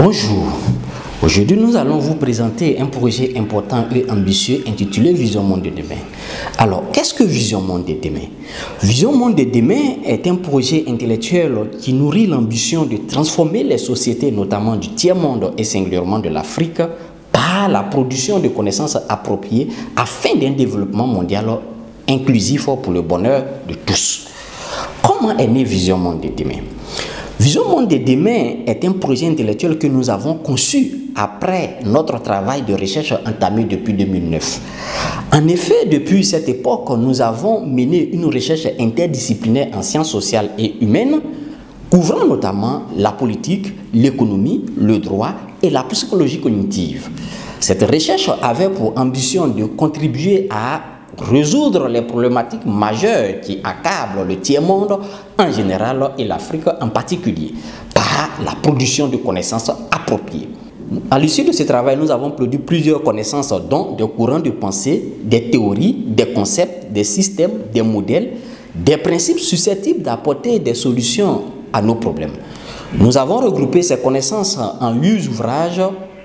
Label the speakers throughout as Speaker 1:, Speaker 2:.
Speaker 1: Bonjour, aujourd'hui nous allons vous présenter un projet important et ambitieux intitulé Vision Monde de demain. Alors, qu'est-ce que Vision Monde de demain? Vision Monde de demain est un projet intellectuel qui nourrit l'ambition de transformer les sociétés, notamment du tiers-monde et singulièrement de l'Afrique, par la production de connaissances appropriées afin d'un développement mondial inclusif pour le bonheur de tous. Comment est né Vision Monde de demain? Vision Monde de demain est un projet intellectuel que nous avons conçu après notre travail de recherche entamé depuis 2009. En effet, depuis cette époque, nous avons mené une recherche interdisciplinaire en sciences sociales et humaines, couvrant notamment la politique, l'économie, le droit et la psychologie cognitive. Cette recherche avait pour ambition de contribuer à résoudre les problématiques majeures qui accablent le tiers-monde en général et l'Afrique en particulier, par la production de connaissances appropriées. À l'issue de ce travail, nous avons produit plusieurs connaissances, dont des courants de pensée, des théories, des concepts, des systèmes, des modèles, des principes susceptibles d'apporter des solutions à nos problèmes. Nous avons regroupé ces connaissances en 8 ouvrages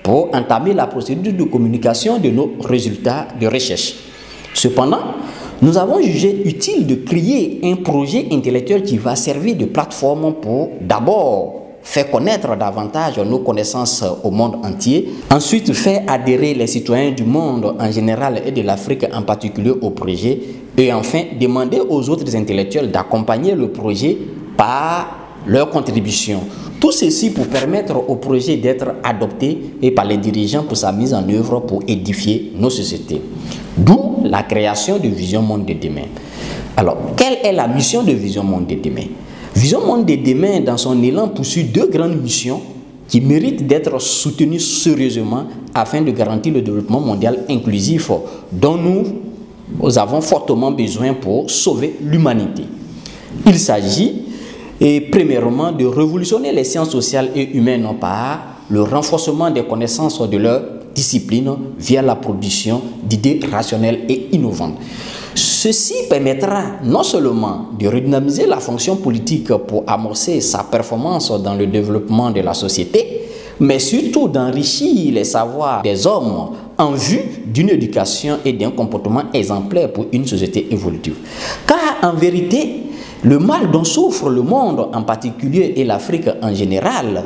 Speaker 1: pour entamer la procédure de communication de nos résultats de recherche. Cependant, nous avons jugé utile de créer un projet intellectuel qui va servir de plateforme pour d'abord faire connaître davantage nos connaissances au monde entier, ensuite faire adhérer les citoyens du monde en général et de l'Afrique en particulier au projet, et enfin demander aux autres intellectuels d'accompagner le projet par leur contribution. Tout ceci pour permettre au projet d'être adopté et par les dirigeants pour sa mise en œuvre pour édifier nos sociétés. D'où la création de Vision Monde de demain. Alors, quelle est la mission de Vision Monde de demain? Vision Monde de demain, dans son élan, poursuit 2 grandes missions qui méritent d'être soutenues sérieusement afin de garantir le développement mondial inclusif dont nous avons fortement besoin pour sauver l'humanité. Il s'agit premièrement de révolutionner les sciences sociales et humaines par le renforcement des connaissances de leur discipline via la production d'idées rationnelles et innovantes. Ceci permettra non seulement de redynamiser la fonction politique pour amorcer sa performance dans le développement de la société, mais surtout d'enrichir les savoirs des hommes en vue d'une éducation et d'un comportement exemplaire pour une société évolutive. Car en vérité, le mal dont souffre le monde en particulier et l'Afrique en général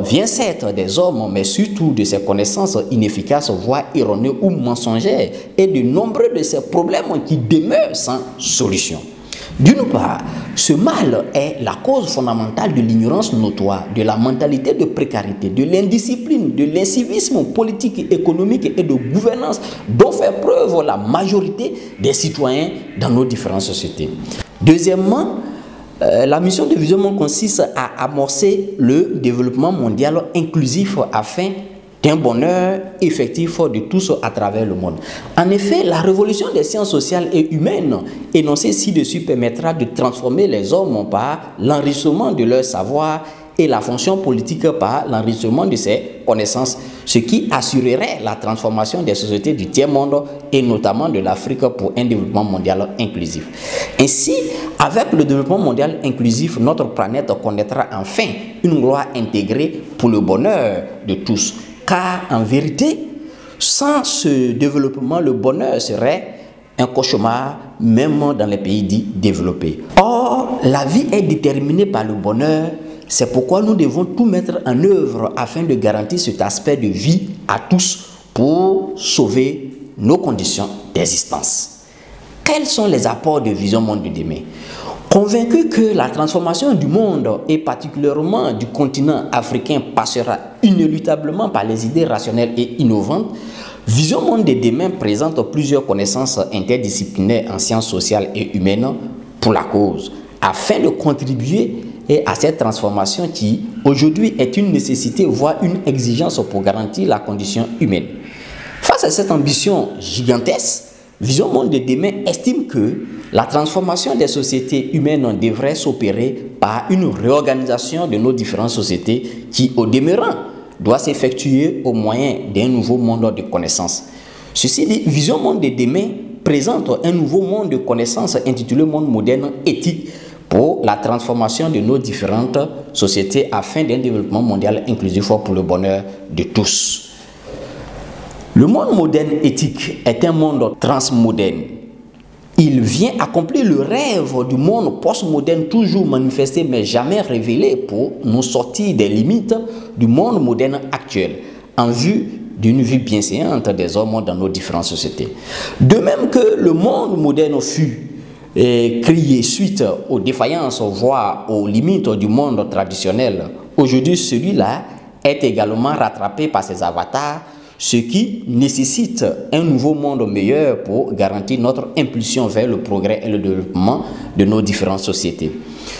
Speaker 1: vient certes des hommes, mais surtout de ces connaissances inefficaces, voire erronées ou mensongères, et de nombreux de ces problèmes qui demeurent sans solution. D'une part, ce mal est la cause fondamentale de l'ignorance notoire, de la mentalité de précarité, de l'indiscipline, de l'incivisme politique, économique et de gouvernance dont fait preuve la majorité des citoyens dans nos différentes sociétés. Deuxièmement, la mission de Vision Monde consiste à amorcer le développement mondial inclusif afin d'un bonheur effectif de tous à travers le monde. En effet, la révolution des sciences sociales et humaines énoncée ci-dessus permettra de transformer les hommes par l'enrichissement de leur savoir et la fonction politique par l'enrichissement de ses connaissances, ce qui assurerait la transformation des sociétés du tiers-monde et notamment de l'Afrique pour un développement mondial inclusif. Ainsi, avec le développement mondial inclusif, notre planète connaîtra enfin une gloire intégrée pour le bonheur de tous. Car en vérité, sans ce développement, le bonheur serait un cauchemar, même dans les pays dits développés. Or, la vie est déterminée par le bonheur. C'est pourquoi nous devons tout mettre en œuvre afin de garantir cet aspect de vie à tous pour sauver nos conditions d'existence. Quels sont les apports de Vision Monde de demain? Convaincu que la transformation du monde et particulièrement du continent africain passera inéluctablement par les idées rationnelles et innovantes, Vision Monde de demain présente plusieurs connaissances interdisciplinaires en sciences sociales et humaines pour la cause, afin de contribuer à cette transformation qui, aujourd'hui, est une nécessité, voire une exigence pour garantir la condition humaine. Face à cette ambition gigantesque, Vision Monde de demain estime que la transformation des sociétés humaines devrait s'opérer par une réorganisation de nos différentes sociétés qui, au demeurant, doit s'effectuer au moyen d'un nouveau monde de connaissances. Ceci dit, Vision Monde de demain présente un nouveau monde de connaissances intitulé Monde moderne éthique pour la transformation de nos différentes sociétés afin d'un développement mondial inclusif pour le bonheur de tous. Le monde moderne éthique est un monde transmoderne. Il vient accomplir le rêve du monde postmoderne toujours manifesté mais jamais révélé pour nous sortir des limites du monde moderne actuel en vue d'une vie bienséante des hommes dans nos différentes sociétés. De même que le monde moderne fut crié suite aux défaillances, voire aux limites du monde traditionnel, aujourd'hui celui-là est également rattrapé par ses avatars, ce qui nécessite un nouveau monde meilleur pour garantir notre impulsion vers le progrès et le développement de nos différentes sociétés.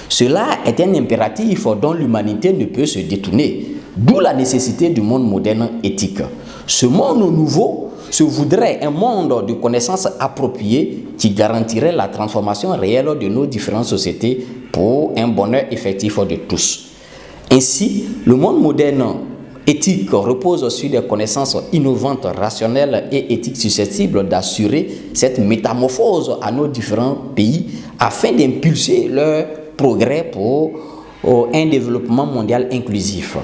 Speaker 1: Cela est un impératif dont l'humanité ne peut se détourner, d'où la nécessité du monde moderne éthique. Ce monde nouveau se voudrait un monde de connaissances appropriées qui garantirait la transformation réelle de nos différentes sociétés pour un bonheur effectif de tous. Ainsi, le monde moderne éthique repose sur des connaissances innovantes, rationnelles et éthiques susceptibles d'assurer cette métamorphose à nos différents pays afin d'impulser leur progrès pour un développement mondial inclusif.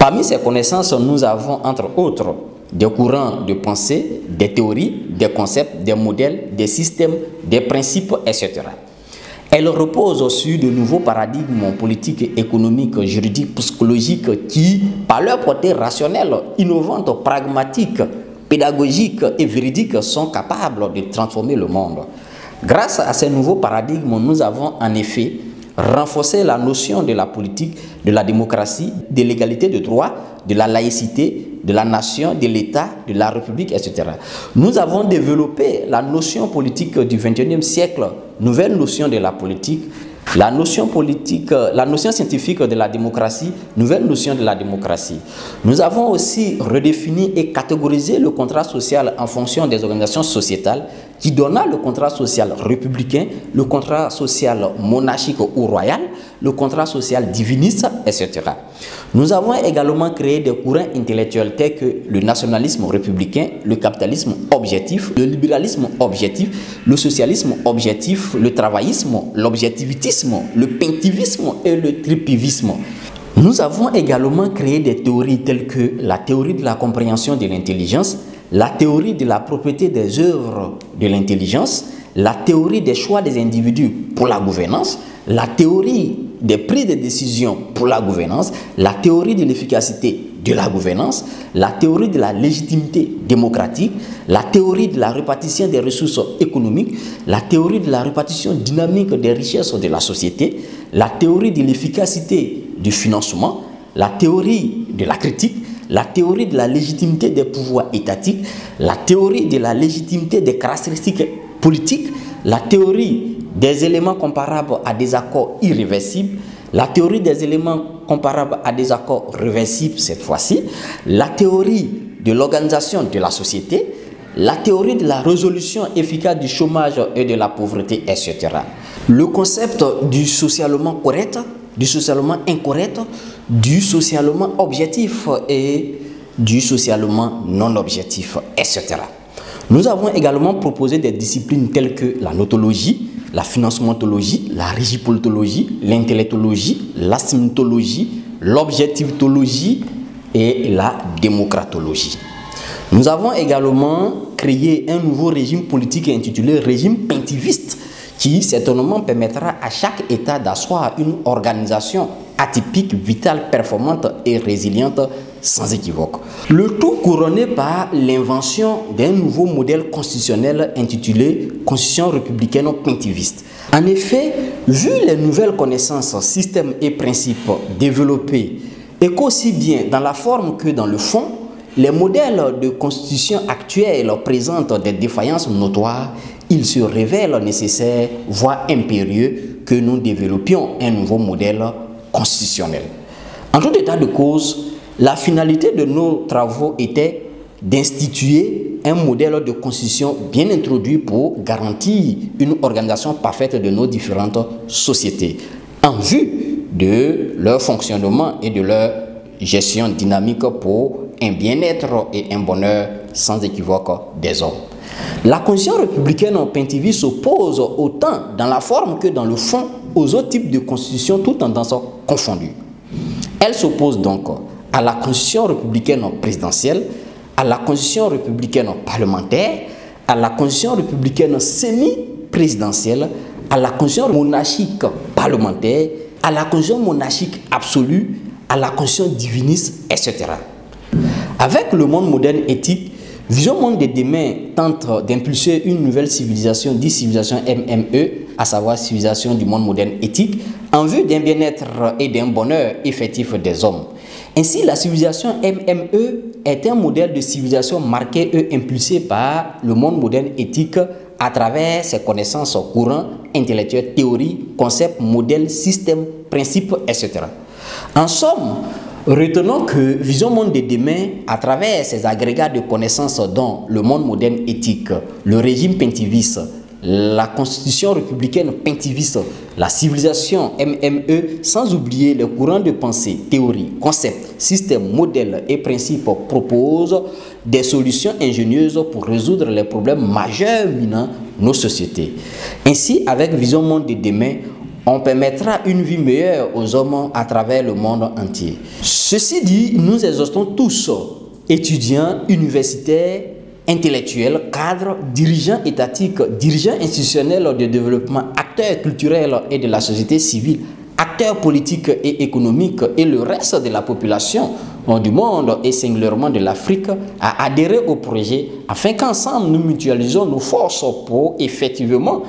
Speaker 1: Parmi ces connaissances, nous avons entre autres des courants de pensée, des théories, des concepts, des modèles, des systèmes, des principes, etc. Elles reposent sur de nouveaux paradigmes politiques, économiques, juridiques, psychologiques qui, par leur portée rationnelle, innovante, pragmatique, pédagogique et véridique, sont capables de transformer le monde. Grâce à ces nouveaux paradigmes, nous avons en effet renforcé la notion de la politique, de la démocratie, de l'égalité de droit, de la laïcité, de la nation, de l'État, de la République, etc. Nous avons développé la notion politique du XXIe siècle, nouvelle notion de la politique, la notion scientifique de la démocratie, nouvelle notion de la démocratie. Nous avons aussi redéfini et catégorisé le contrat social en fonction des organisations sociétales qui donna le contrat social républicain, le contrat social monarchique ou royal, le contrat social diviniste, etc. Nous avons également créé des courants intellectuels tels que le nationalisme républicain, le capitalisme objectif, le libéralisme objectif, le socialisme objectif, le travaillisme, l'objectivisme, le pintivisme et le tripivisme. Nous avons également créé des théories telles que la théorie de la compréhension de l'intelligence, la théorie de la propriété des œuvres de l'intelligence, la théorie des choix des individus pour la gouvernance, la théorie des prises de décision pour la gouvernance, la théorie de l'efficacité de la gouvernance, la théorie de la légitimité démocratique, la théorie de la répartition des ressources économiques, la théorie de la répartition dynamique des richesses de la société, la théorie de l'efficacité du financement, la théorie de la critique, la théorie de la légitimité des pouvoirs étatiques, la théorie de la légitimité des caractéristiques politiques, la théorie des éléments comparables à des accords irréversibles, la théorie des éléments comparables à des accords réversibles cette fois-ci, la théorie de l'organisation de la société, la théorie de la résolution efficace du chômage et de la pauvreté, etc. Le concept du socialement correct, du socialement incorrect, du socialement objectif et du socialement non objectif, etc. Nous avons également proposé des disciplines telles que la notologie, la financimentologie, la régipolitologie, l'intellectologie, la symptologie, l'objectivitologie et la démocratologie. Nous avons également créé un nouveau régime politique intitulé régime pintiviste qui certainement permettra à chaque État d'asseoir une organisation atypique, vitale, performante et résiliente sans équivoque. Le tout couronné par l'invention d'un nouveau modèle constitutionnel intitulé Constitution républicaine pintiviste. En effet, vu les nouvelles connaissances, systèmes et principes développés, et qu'aussi bien dans la forme que dans le fond, les modèles de constitution actuels présentent des défaillances notoires, il se révèle nécessaire, voire impérieux, que nous développions un nouveau modèle constitutionnel. En tout état de cause, la finalité de nos travaux était d'instituer un modèle de constitution bien introduit pour garantir une organisation parfaite de nos différentes sociétés en vue de leur fonctionnement et de leur gestion dynamique pour un bien-être et un bonheur sans équivoque des hommes. La constitution républicaine pintiviste s'oppose autant dans la forme que dans le fond aux autres types de constitutions, toutes tendances confondues. Elle s'oppose donc à la constitution républicaine présidentielle, à la constitution républicaine parlementaire, à la constitution républicaine semi-présidentielle, à la constitution monarchique parlementaire, à la constitution monarchique absolue, à la constitution diviniste, etc. Avec le monde moderne éthique, Vision Monde de demain tente d'impulser une nouvelle civilisation, dite civilisation MME, à savoir civilisation du monde moderne éthique, en vue d'un bien-être et d'un bonheur effectif des hommes. Ainsi, la civilisation MME est un modèle de civilisation marqué et impulsé par le monde moderne éthique à travers ses connaissances courants, intellectuelles, théories, concepts, modèles, systèmes, principes, etc. En somme, retenons que Vision Monde de demain, à travers ses agrégats de connaissances dont le monde moderne éthique, le régime pentiviste, la constitution républicaine pentiviste, la civilisation MME, sans oublier les courants de pensée, théories, concepts, systèmes, modèles et principes, propose des solutions ingénieuses pour résoudre les problèmes majeurs minant nos sociétés. Ainsi, avec Vision Monde de demain, on permettra une vie meilleure aux hommes à travers le monde entier. Ceci dit, nous exhortons tous, étudiants, universitaires, intellectuels, cadres, dirigeants étatiques, dirigeants institutionnels de développement, acteurs culturels et de la société civile, acteurs politiques et économiques et le reste de la population du monde et singulièrement de l'Afrique à adhérer au projet afin qu'ensemble nous mutualisons nos forces pour effectivement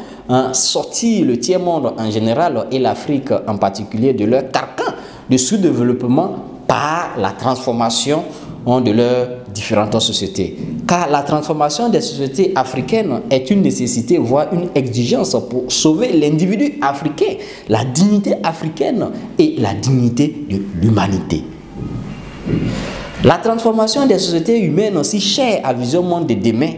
Speaker 1: sortir le tiers-monde en général et l'Afrique en particulier de leur carcan de sous-développement par la transformation de leurs différentes sociétés. Car la transformation des sociétés africaines est une nécessité, voire une exigence pour sauver l'individu africain, la dignité africaine et la dignité de l'humanité. La transformation des sociétés humaines, aussi chère à Vision Monde de demain,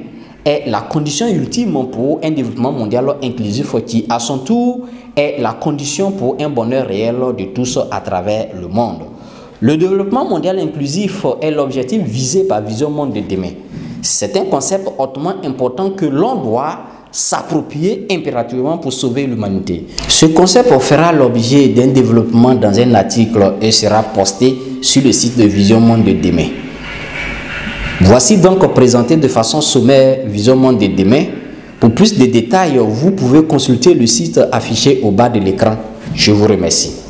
Speaker 1: est la condition ultime pour un développement mondial inclusif qui, à son tour, est la condition pour un bonheur réel de tous à travers le monde. Le développement mondial inclusif est l'objectif visé par Vision Monde de demain. C'est un concept hautement important que l'on doit s'approprier impérativement pour sauver l'humanité. Ce concept fera l'objet d'un développement dans un article et sera posté sur le site de Vision Monde de demain. Voici donc présenté de façon sommaire Vision Monde de demain. Pour plus de détails, vous pouvez consulter le site affiché au bas de l'écran. Je vous remercie.